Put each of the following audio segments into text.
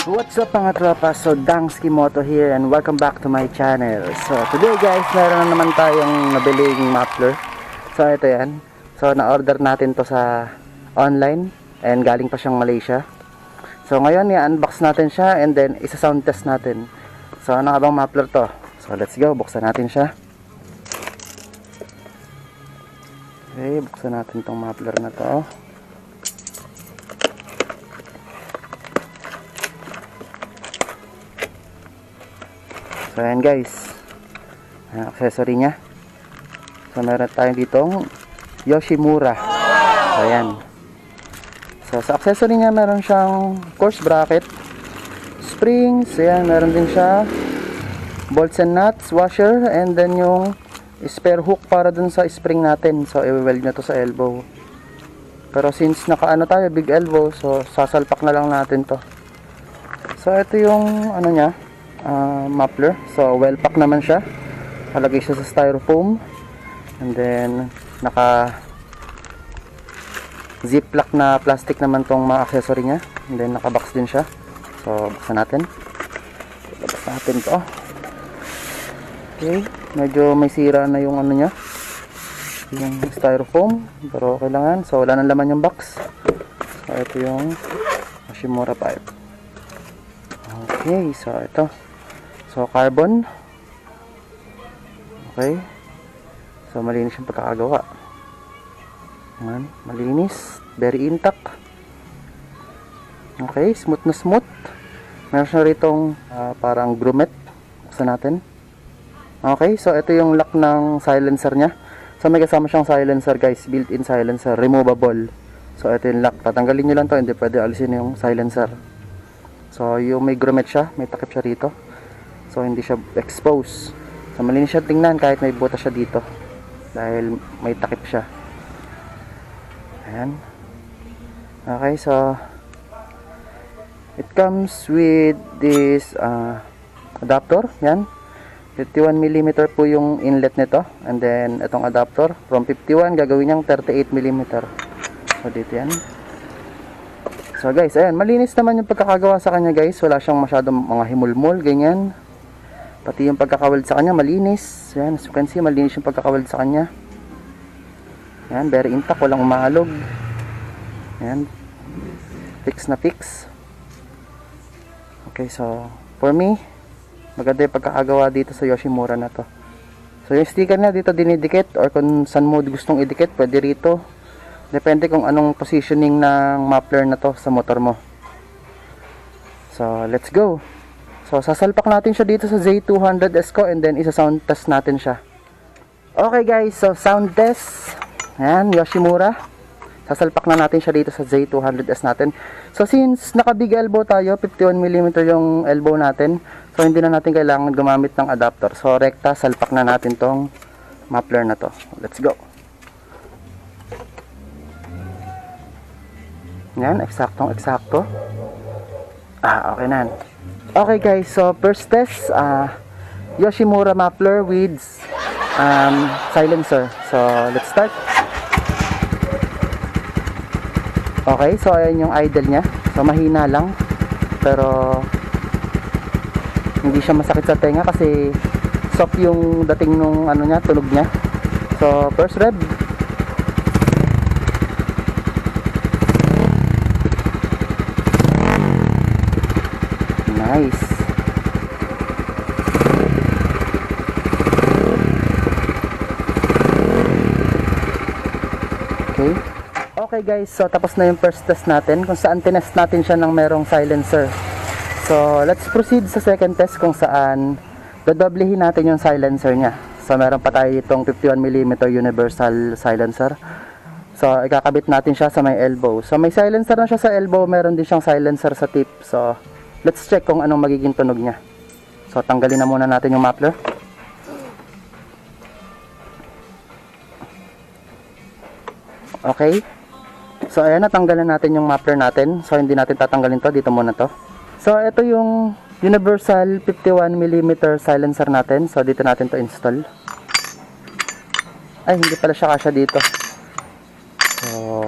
What's up mga tropa? So Dangski Moto here and welcome back to my channel. So today guys, meron na naman tayong nabiling muffler. So ito yan. So na-order natin to sa online and galing pa siyang Malaysia. So ngayon i-unbox natin siya and then isa-sound test natin. So ano nga bang muffler to? So let's go, buksan natin siya. Okay, buksan natin tong muffler na to. So ayan guys, ang accessory nya. So meron tayong ditong Yoshimura. So ayan. So sa accessory nya meron siyang course bracket, springs, ayan, meron din siya bolts and nuts, washer, and then yung spare hook para dun sa spring natin. So i-weld nyo to sa elbow. Pero since nakaano tayo, big elbow, so sasalpak na lang natin to. So ito yung ano nya, muffler. So well pack naman siya, kalagay siya sa styrofoam, and then naka ziplock na plastic naman tong mga accessory nya, and then naka box din siya. So buksan natin, labas natin to. Okay, medyo may sira na yung ano nya, yung styrofoam, pero kailangan, so wala nang laman yung box. So ito yung Yoshimura pipe. Okay, so ito, so carbon. Okay, so malinis yung pagkakagawa. Ayan, malinis, very intact. Okay, smooth na smooth. Meron siya ritong parang grommet. Buksan natin. Okay, so ito yung lock ng silencer nya. So may kasama siyang silencer guys, built-in silencer, removable. So ito yung lock, tatanggalin nyo lang to, hindi pwede alisin yung silencer. So yung may grommet siya, may takip siya rito, so hindi siya exposed. So malinis siya tingnan kahit may butas siya dito dahil may takip siya. Ayan. Okay, so it comes with this adapter. Yan, 51mm po yung inlet nito, and then itong adapter from 51 gagawin niyang 38mm. So dito yan. So guys, ayan, malinis naman yung pagkakagawa sa kanya guys. Wala siyang masyadong mga himulmol, ganyan. Pati yung pagkakaweld sa kanya malinis. Ayan, as you can see, malinis yung pagkakaweld sa kanya. Ayan, very intact, walang umahalog. Ayan, fix na fix. Okay, so for me, maganda yung pagkakagawa dito sa Yoshimura na to. So yung sticker niya dito dinidikit, or kung saan mo gustong idikit, pwede rito. Depende kung anong positioning ng muffler na to sa motor mo. So let's go. So sasalpak natin siya dito sa Z200 Esco, and then isa-sound test natin siya. Okay guys, so sound test. Ayan, Yoshimura. Sasalpak na natin siya dito sa Z200S natin. So since naka big elbow tayo, 51mm yung elbow natin, so hindi na natin kailangan gumamit ng adapter. So rekta, salpak na natin tong muffler na to. Let's go. Yan, eksaktong-eksakto. Okay na. Okay guys, so first test, Yoshimura muffler with silencer. So let's start. Okay, so ayan yung idle nya. So mahina lang, pero hindi siya masakit sa tenga kasi soft yung dating nung ano nya, tunog nya. So first rev. Nice. Okay. Okay guys, so tapos na yung first test natin, kung saan tinest natin siya ng merong silencer. So let's proceed sa second test, kung saan dodoblehin natin yung silencer nya. So meron pa tayo itong 51mm universal silencer. So ikakabit natin siya sa may elbow. So may silencer na siya sa elbow, meron din siyang silencer sa tip. So let's check kung anong magiging tunog niya. So tanggalin na muna natin yung muffler. Okay. So ayan, natanggalan natin yung muffler natin. So hindi natin tatanggalin to, dito muna to. So ito yung universal 51mm silencer natin. So dito natin to install. Ay, hindi pala siya kasya dito. So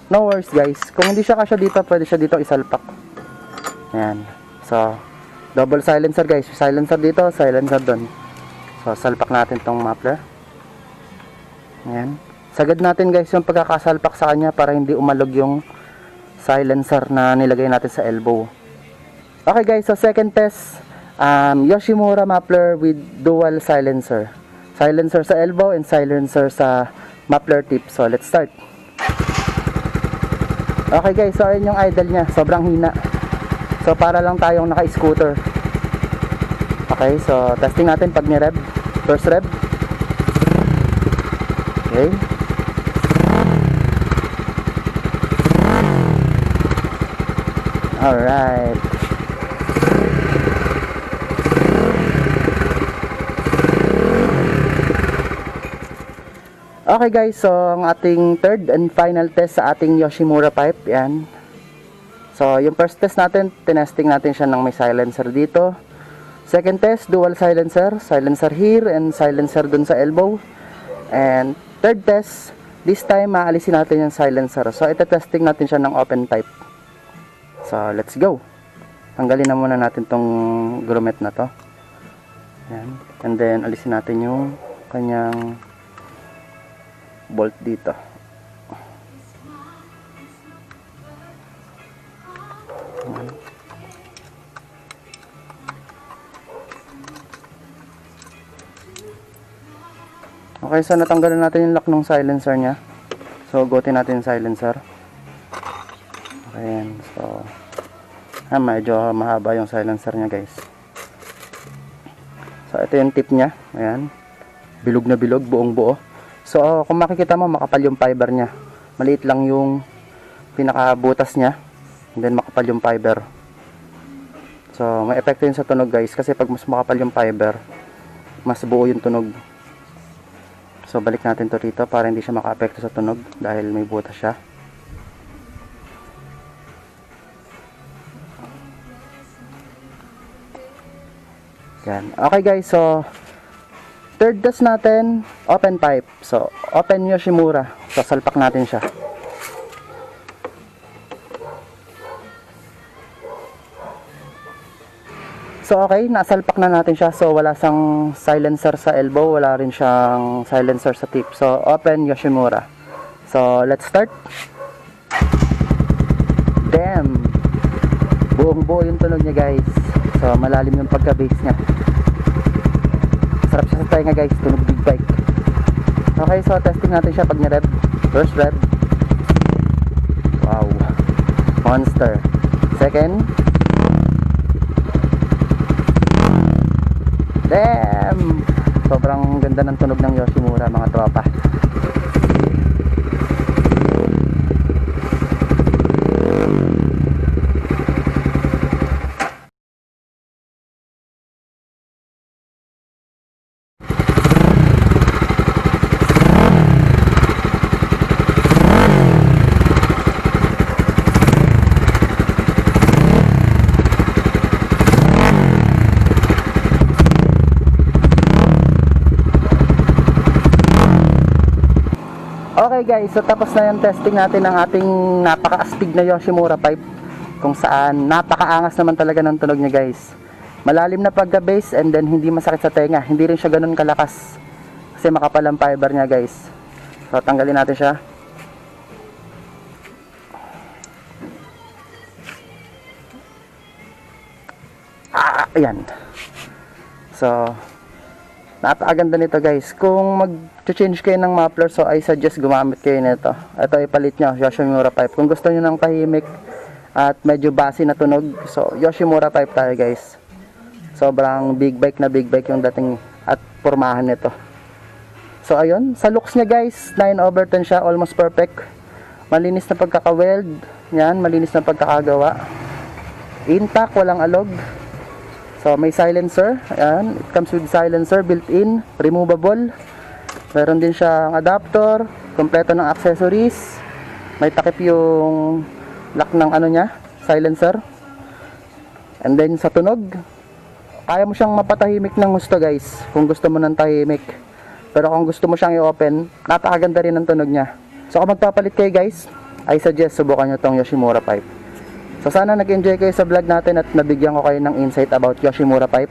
no worries guys, kung hindi siya kasya dito, pwede siya dito isalpak. Ayan. So, double silencer guys. Silencer dito, silencer doon. So, salpak natin tong muffler. Ayan. Sagad natin guys yung pagkakasalpak sa kanya para hindi umalog yung silencer na nilagay natin sa elbow. Okay guys, so second test, Yoshimura muffler with dual silencer. Silencer sa elbow and silencer sa muffler tip. So, let's start. Okay guys, so ayun yung idle nya. Sobrang hina. So, para lang tayong naka-scooter. Okay, so testing natin pag ni-rev. First rev. Okay. Alright. Okay guys, so ang ating third and final test sa ating Yoshimura pipe, yan. So yung first test natin, tinesting natin siya ng may silencer dito. Second test, dual silencer, silencer here and silencer dun sa elbow. And third test, this time maalisin natin yung silencer. So ite-testing natin siya ng open pipe. So let's go. Tanggalin na muna natin tong grommet na to. Yan. And then alisin natin yung kanyang bolt dito. Okay, so natanggalan natin yung lock ng silencer nya. So gutin natin yung silencer. Okay, so medyo mahaba yung silencer nya guys. So ito yung tip nya. Ayan. Bilog na bilog, buong buo. So kung makikita mo, makapal yung fiber nya. Maliit lang yung pinakabutas nya. And then makapal yung fiber. So may epekto yun sa tunog guys. Kasi pag mas makapal yung fiber, mas buo yung tunog. So balik natin to rito para hindi siya maka-apekto sa tunog dahil may butas siya. Yan. Okay guys, so third test natin, open pipe. So open Yoshimura. So salpak natin siya. So okay, nasalpak na natin siya. So wala siyang silencer sa elbow, wala rin siyang silencer sa tip. So open Yoshimura. So let's start. Damn. Buong buo yung tunog niya guys. So malalim yung pagka-bass niya. Sarap siya sa tayo nga guys, tunog big bike. Okay, so testing natin siya pag ni-rev. First rev. Wow. Monster. Second. Damn! Sobrang ganda ng tunog ng Yoshimura mga tropa. Okay guys, so tapos na yung testing natin ng ating napaka-astig na Yoshimura pipe, kung saan napakaangas naman talaga ng tunog niya guys. Malalim na pagka-bass and then hindi masakit sa tenga. Hindi rin siya ganun kalakas kasi makapal ang fiber niya guys. So tanggalin natin siya. Ayan. So napakaganda nito guys. Kung mag-change kayo ng muffler, so I suggest gumamit kayo nito. Ito ipalit nyo, Yoshimura pipe. Kung gusto nyo ng tahimik at medyo basi na tunog, so Yoshimura pipe tayo guys. Sobrang big bike na big bike yung dating at pormahan nito. So ayun, sa looks niya guys, 9/10 siya, almost perfect. Malinis na pagkaka-weld. Yan, malinis na pagkakagawa. Intact, walang alog. So may silencer, ayan, it comes with silencer built-in, removable. Meron din siyang adapter, kompleto ng accessories. May takip yung lock ng ano niya, silencer. And then sa tunog, kaya mo siyang mapatahimik ng gusto guys, kung gusto mo ng tahimik. Pero kung gusto mo siyang i-open, napakaganda rin ng tunog niya. So kung magpapalit kayo guys, I suggest subukan nyo tong Yoshimura pipe. So sana nag-enjoy kayo sa vlog natin at nabigyan ko kayo ng insight about Yoshimura pipe.